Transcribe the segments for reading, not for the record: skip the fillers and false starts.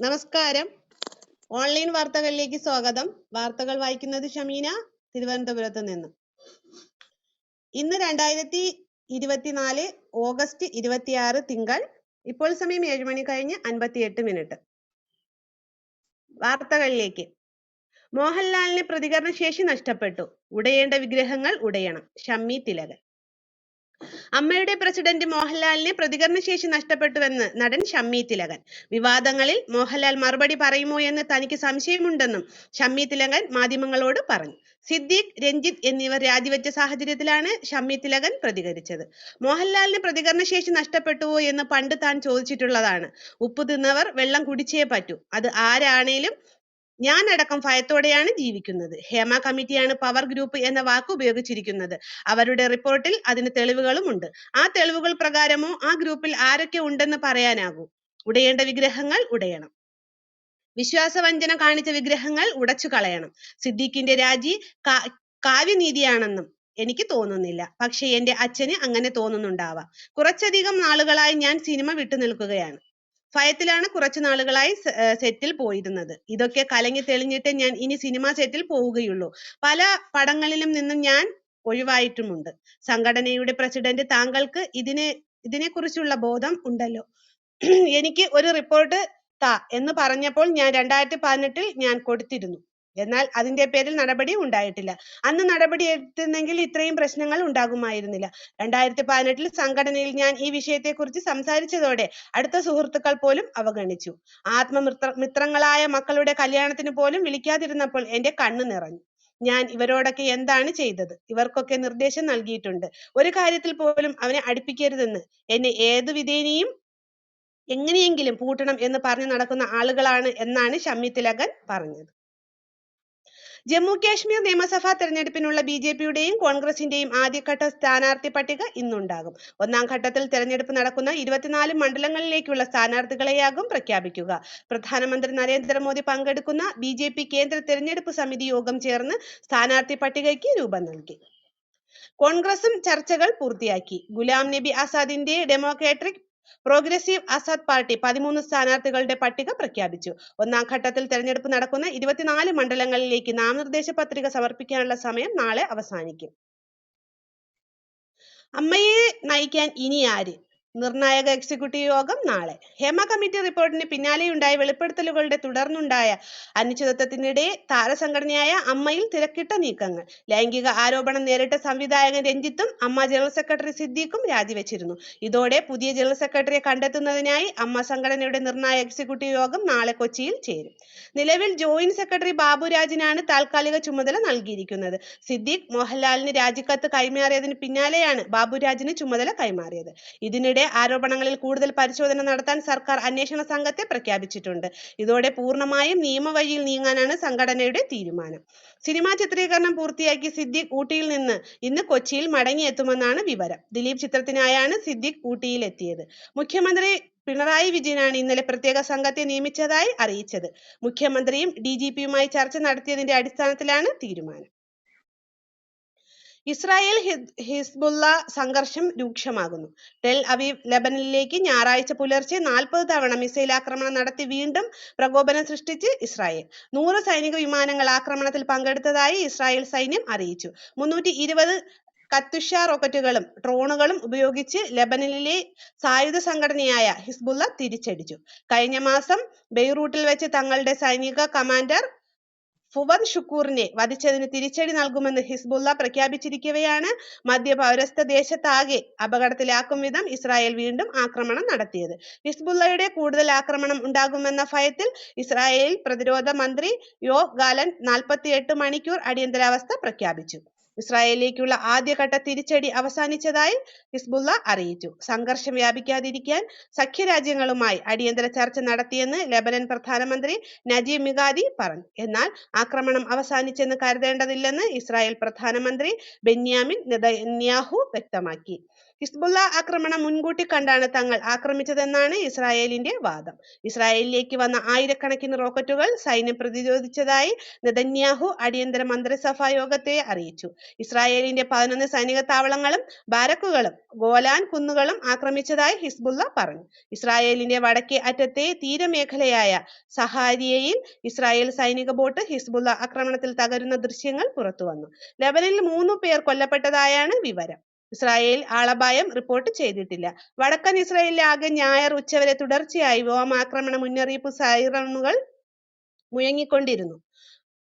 നമസ്കാരം. ഓൺലൈൻ വാർത്തകളിലേക്ക് സ്വാഗതം. വാർത്തകൾ വായിക്കുന്നത് ഷമീന, തിരുവനന്തപുരത്ത് നിന്ന്. ഇന്ന് 2024 ഓഗസ്റ്റ് 26 തിങ്കൾ. ഇപ്പോൾ സമയം 7 മണി കഴിഞ്ഞ് 58 മിനിറ്റ്. വാർത്തകളിലേക്ക്. മോഹൻലാലിന് പ്രതികരണ ശേഷി നഷ്ടപ്പെട്ടു, ഉടയേണ്ട വിഗ്രഹങ്ങൾ ഉടയണം. ഷമ്മി തിലകൻ. അമ്മയുടെ പ്രസിഡന്റ് മോഹൻലാലിന് പ്രതികരണശേഷി നഷ്ടപ്പെട്ടുവെന്ന് നടൻ ഷമ്മി തിലകൻ. വിവാദങ്ങളിൽ മോഹൻലാൽ മറുപടി പറയുമോ എന്ന് തനിക്ക് സംശയമുണ്ടെന്നും ഷമ്മി തിലകൻ മാധ്യമങ്ങളോട് പറഞ്ഞു. സിദ്ദീഖ്, രഞ്ജിത്ത് എന്നിവർ രാജിവെച്ച സാഹചര്യത്തിലാണ് ഷമ്മി തിലകൻ പ്രതികരിച്ചത്. മോഹൻലാലിന് പ്രതികരണശേഷി നഷ്ടപ്പെട്ടുവോ എന്ന് പണ്ട് താൻ ചോദിച്ചിട്ടുള്ളതാണ്. ഉപ്പ് തിന്നവർ വെള്ളം കുടിച്ചേ പറ്റൂ. അത് ആരാണേലും ഞാൻ അടക്കം ഭയത്തോടെയാണ് ജീവിക്കുന്നത്. ഹേമ കമ്മിറ്റിയാണ് പവർ ഗ്രൂപ്പ് എന്ന വാക്ക് ഉപയോഗിച്ചിരിക്കുന്നത്. അവരുടെ റിപ്പോർട്ടിൽ അതിന് തെളിവുകളുമുണ്ട്. ആ തെളിവുകൾ പ്രകാരമോ ആ ഗ്രൂപ്പിൽ ആരൊക്കെ ഉണ്ടെന്ന് പറയാനാകൂ. ഉടയേണ്ട വിഗ്രഹങ്ങൾ ഉടയണം. വിശ്വാസവഞ്ചന കാണിച്ച വിഗ്രഹങ്ങൾ ഉടച്ചു കളയണം. സിദ്ദീഖിന്റെ രാജി കാവ്യനീതിയാണെന്നും എനിക്ക് തോന്നുന്നില്ല. പക്ഷെ എന്റെ അച്ഛന് അങ്ങനെ തോന്നുന്നുണ്ടാവാം. കുറച്ചധികം നാളുകളായി ഞാൻ സിനിമ വിട്ടു നിൽക്കുകയാണ്. ഭയത്തിലാണ് കുറച്ചു നാളുകളായി സെറ്റിൽ പോയിരുന്നത്. ഇതൊക്കെ കലങ്ങി തെളിഞ്ഞിട്ട് ഞാൻ ഇനി സിനിമാ സെറ്റിൽ പോവുകയുള്ളൂ. പല പടങ്ങളിലും നിന്നും ഞാൻ ഒഴിവായിട്ടുമുണ്ട്. സംഘടനയുടെ പ്രസിഡന്റ്, താങ്കൾക്ക് ഇതിനെക്കുറിച്ചുള്ള ബോധം ഉണ്ടല്ലോ. എനിക്ക് ഒരു റിപ്പോർട്ട് താ എന്ന് പറഞ്ഞപ്പോൾ ഞാൻ 2018 ഞാൻ കൊടുത്തിരുന്നു. എന്നാൽ അതിന്റെ പേരിൽ നടപടി ഉണ്ടായിട്ടില്ല. അന്ന് നടപടി എടുത്തിരുന്നെങ്കിൽ ഇത്രയും പ്രശ്നങ്ങൾ ഉണ്ടാകുമായിരുന്നില്ല. 2018 സംഘടനയിൽ ഞാൻ ഈ വിഷയത്തെക്കുറിച്ച് സംസാരിച്ചതോടെ അടുത്ത സുഹൃത്തുക്കൾ പോലും അവഗണിച്ചു. മിത്രങ്ങളായ മക്കളുടെ കല്യാണത്തിന് പോലും വിളിക്കാതിരുന്നപ്പോൾ എന്റെ കണ്ണ് നിറഞ്ഞു. ഞാൻ ഇവരോടൊക്കെ എന്താണ് ചെയ്തത്? ഇവർക്കൊക്കെ നിർദ്ദേശം നൽകിയിട്ടുണ്ട്. ഒരു കാര്യത്തിൽ പോലും അവനെ അടുപ്പിക്കരുതെന്ന്. എന്നെ ഏതു വിധേനയും എങ്ങനെയെങ്കിലും പൂട്ടണം എന്ന് പറഞ്ഞു നടക്കുന്ന ആളുകളാണ് എന്നാണ് ഷമ്മി തിലകൻ പറഞ്ഞത്. ജമ്മു കാശ്മീർ നിയമസഭാ തെരഞ്ഞെടുപ്പിനുള്ള BJPയുടെയും കോൺഗ്രസിന്റെയും ആദ്യഘട്ട സ്ഥാനാർത്ഥി പട്ടിക ഇന്നുണ്ടാകും. ഒന്നാം ഘട്ടത്തിൽ തെരഞ്ഞെടുപ്പ് നടക്കുന്ന 24 മണ്ഡലങ്ങളിലേക്കുള്ള സ്ഥാനാർത്ഥികളെയാകും പ്രഖ്യാപിക്കുക. പ്രധാനമന്ത്രി നരേന്ദ്രമോദി പങ്കെടുക്കുന്ന BJP കേന്ദ്ര തെരഞ്ഞെടുപ്പ് സമിതി യോഗം ചേർന്ന് സ്ഥാനാർത്ഥി പട്ടികയ്ക്ക് രൂപം നൽകി. കോൺഗ്രസും ചർച്ചകൾ പൂർത്തിയാക്കി. Ghulam Nabi ആസാദിന്റെ democratic progressive Azad party 13 സ്ഥാനാർത്ഥികളുടെ പട്ടിക പ്രഖ്യാപിച്ചു. ഒന്നാം ഘട്ടത്തിൽ തെരഞ്ഞെടുപ്പ് നടക്കുന്ന 24 മണ്ഡലങ്ങളിലേക്ക് നാമനിർദ്ദേശ പത്രിക സമർപ്പിക്കാനുള്ള സമയം നാളെ അവസാനിക്കും. അമ്മയെ നയിക്കാൻ ഇനി ആര്? നിർണായക എക്സിക്യൂട്ടീവ് യോഗം നാളെ. ഹേമ കമ്മിറ്റി റിപ്പോർട്ടിന് പിന്നാലെയുണ്ടായ വെളിപ്പെടുത്തലുകളുടെ തുടർന്നുണ്ടായ അനിശ്ചിതത്വത്തിനിടെ താരസംഘടനയായ അമ്മയിൽ തിരക്കിട്ട നീക്കങ്ങൾ. ലൈംഗിക ആരോപണം നേരിട്ട സംവിധായകൻ രഞ്ജിത്തും അമ്മ ജനറൽ സെക്രട്ടറി സിദ്ദീഖും രാജിവെച്ചിരുന്നു. ഇതോടെ പുതിയ ജനറൽ സെക്രട്ടറിയെ കണ്ടെത്തുന്നതിനായി അമ്മ സംഘടനയുടെ നിർണായക എക്സിക്യൂട്ടീവ് യോഗം നാളെ കൊച്ചിയിൽ ചേരും. നിലവിൽ ജോയിന്റ് സെക്രട്ടറി ബാബുരാജിനാണ് താൽക്കാലിക ചുമതല നൽകിയിരിക്കുന്നത്. സിദ്ദീഖ് മോഹൻലാലിന് രാജിക്കത്ത് കൈമാറിയതിന് പിന്നാലെയാണ് ബാബുരാജിന് ചുമതല കൈമാറിയത്. ഇതിനിടെ ആരോപണങ്ങളിൽ കൂടുതൽ പരിശോധന നടത്താൻ സർക്കാർ അന്വേഷണ സംഘത്തെ പ്രഖ്യാപിച്ചിട്ടുണ്ട്. ഇതോടെ പൂർണ്ണമായും നിയമവഴിയിൽ നീങ്ങാനാണ് സംഘടനയുടെ തീരുമാനം. സിനിമാ ചിത്രീകരണം പൂർത്തിയാക്കി സിദ്ദീഖ് ഊട്ടിയിൽ നിന്ന് ഇന്ന് കൊച്ചിയിൽ മടങ്ങിയെത്തുമെന്നാണ് വിവരം. ദിലീപ് ചിത്രത്തിനായാണ് സിദ്ദീഖ് ഊട്ടിയിലെത്തിയത്. മുഖ്യമന്ത്രി പിണറായി വിജയനാണ് ഇന്നലെ പ്രത്യേക സംഘത്തെ നിയമിച്ചതായി അറിയിച്ചത്. മുഖ്യമന്ത്രിയും DGPയുമായി ചർച്ച നടത്തിയതിന്റെ അടിസ്ഥാനത്തിലാണ് തീരുമാനം. ഇസ്രായേൽ ഹിസ്ബുള്ള സംഘർഷം രൂക്ഷമാകുന്നു. ടെൽ അവീവ് ലെബനനിലേക്ക് ഞായറാഴ്ച പുലർച്ചെ 40 തവണ മിസൈൽ ആക്രമണം നടത്തി വീണ്ടും പ്രകോപനം സൃഷ്ടിച്ച് ഇസ്രായേൽ. 100 സൈനിക വിമാനങ്ങൾ ആക്രമണത്തിൽ പങ്കെടുത്തതായി ഇസ്രായേൽ സൈന്യം അറിയിച്ചു. 320 കത്യുഷ റോക്കറ്റുകളും ഡ്രോണുകളും ഉപയോഗിച്ച് ലെബനനിലെ സായുധ സംഘടനയായ ഹിസ്ബുള്ള തിരിച്ചടിച്ചു. കഴിഞ്ഞ മാസം ബെയ്റൂട്ടിൽ വെച്ച് തങ്ങളുടെ സൈനിക കമാൻഡർ ഫുവദ് ഷുക്കൂറിനെ വധിച്ചതിന് തിരിച്ചടി നൽകുമെന്ന് ഹിസ്ബുള്ള പ്രഖ്യാപിച്ചിരിക്കവെയാണ് മധ്യ പൗരസ്ത്യ ദേശത്താകെ അപകടത്തിലാക്കും വിധം ഇസ്രായേൽ വീണ്ടും ആക്രമണം നടത്തിയത്. ഹിസ്ബുള്ളയുടെ കൂടുതൽ ആക്രമണം ഉണ്ടാകുമെന്ന ഭയത്തിൽ ഇസ്രായേൽ പ്രതിരോധ മന്ത്രി യോവ് ഗാലന്റ് 48 മണിക്കൂർ അടിയന്തരാവസ്ഥ പ്രഖ്യാപിച്ചു. ഇസ്രായേലിലേക്കുള്ള ആദ്യഘട്ട തിരിച്ചടി അവസാനിച്ചതായി ഹിസ്ബുള്ള അറിയിച്ചു. സംഘർഷം വ്യാപിക്കാതിരിക്കാൻ സഖ്യരാജ്യങ്ങളുമായി അടിയന്തര ചർച്ച നടത്തിയെന്ന് ലെബനൻ പ്രധാനമന്ത്രി നജീബ് മികാതി പറഞ്ഞു. എന്നാൽ ആക്രമണം അവസാനിച്ചെന്ന് കരുതേണ്ടതില്ലെന്ന് ഇസ്രായേൽ പ്രധാനമന്ത്രി ബെന്യാമിൻ നെതന്യാഹു വ്യക്തമാക്കി. ഹിസ്ബുള്ള ആക്രമണം മുൻകൂട്ടി കണ്ടാണ് തങ്ങൾ ആക്രമിച്ചതെന്നാണ് ഇസ്രായേലിന്റെ വാദം. ഇസ്രായേലിലേക്ക് വന്ന ആയിരക്കണക്കിന് റോക്കറ്റുകൾ സൈന്യം പ്രതിരോധിച്ചതായി നെതന്യാഹു അടിയന്തര മന്ത്രിസഭാ യോഗത്തെ അറിയിച്ചു. ഇസ്രായേലിന്റെ 11 സൈനിക താവളങ്ങളും ബാരക്കുകളും ഗോലാൻ കുന്നുകളും ആക്രമിച്ചതായി ഹിസ്ബുള്ള പറഞ്ഞു. ഇസ്രായേലിന്റെ വടക്കേ അറ്റത്തെ തീരമേഖലയായ സഹാരിയയിൽ ഇസ്രായേൽ സൈനിക ബോട്ട് ഹിസ്ബുള്ള ആക്രമണത്തിൽ തകരുന്ന ദൃശ്യങ്ങൾ പുറത്തുവന്നു. ലെബനനിൽ 3 പേർ കൊല്ലപ്പെട്ടതായാണ് വിവരം. ഇസ്രായേൽ ആളപായം റിപ്പോർട്ട് ചെയ്തിട്ടില്ല. വടക്കൻ ഇസ്രായേലിൽ ആകെ ഞായർ ഉച്ചവരെ തുടർച്ചയായി വ്യോമാക്രമണ മുന്നറിയിപ്പ് സൈറണുകൾ മുഴങ്ങിക്കൊണ്ടിരുന്നു.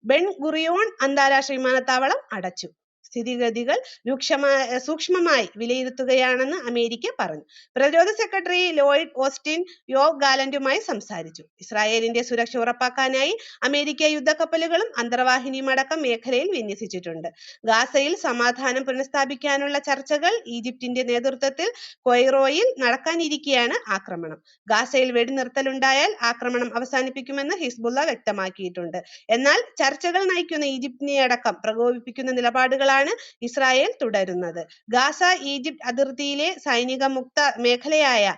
ബെൻ ഗുറിയോൺ അന്താരാഷ്ട്ര വിമാനത്താവളം അടച്ചു. സ്ഥിതിഗതികൾ സൂക്ഷ്മമായി വിലയിരുത്തുകയാണെന്ന് അമേരിക്ക പറഞ്ഞു. പ്രതിരോധ സെക്രട്ടറി ലോയിഡ് ഓസ്റ്റിൻ യോവ് ഗാലന്റുമായി സംസാരിച്ചു. ഇസ്രായേലിന്റെ സുരക്ഷ ഉറപ്പാക്കാനായി അമേരിക്ക യുദ്ധക്കപ്പലുകളും അന്തർവാഹിനിയും അടക്കം മേഖലയിൽ വിന്യസിച്ചിട്ടുണ്ട്. ഗാസയിൽ സമാധാനം പുനഃസ്ഥാപിക്കാനുള്ള ചർച്ചകൾ ഈജിപ്തിന്റെ നേതൃത്വത്തിൽ കൊയ്റോയിൽ നടക്കാനിരിക്കെയാണ് ആക്രമണം. ഗാസയിൽ വെടിനിർത്തലുണ്ടായാൽ ആക്രമണം അവസാനിപ്പിക്കുമെന്ന് ഹിസ്ബുള്ള വ്യക്തമാക്കിയിട്ടുണ്ട്. എന്നാൽ ചർച്ചകൾ നയിക്കുന്ന ഈജിപ്തിനെയടക്കം പ്രകോപിപ്പിക്കുന്ന നിലപാടുകളാണ് ഇസ്രായേൽ തുടരുന്നത്. ഗാസ ഈജിപ്ത് അതിർത്തിയിലെ സൈനിക മുക്ത മേഖലയായ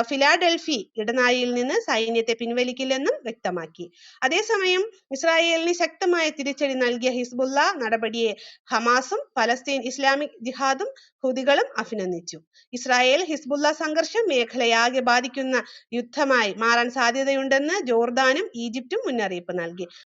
ഫിലാഡൽഫി ഇടനാഴിയിൽ നിന്ന് സൈന്യത്തെ പിൻവലിക്കില്ലെന്നും വ്യക്തമാക്കി. അതേസമയം ഇസ്രായേലിന് ശക്തമായ തിരിച്ചടി നൽകിയ ഹിസ്ബുള്ള നടപടിയെ ഹമാസും പലസ്തീൻ ഇസ്ലാമിക് ജിഹാദും ഹൂതികളും അഭിനന്ദിച്ചു. ഇസ്രായേൽ ഹിസ്ബുള്ള സംഘർഷം മേഖലയാകെ ബാധിക്കുന്ന യുദ്ധമായി മാറാൻ സാധ്യതയുണ്ടെന്ന് ജോർദാനും ഈജിപ്തും മുന്നറിയിപ്പ് നൽകി.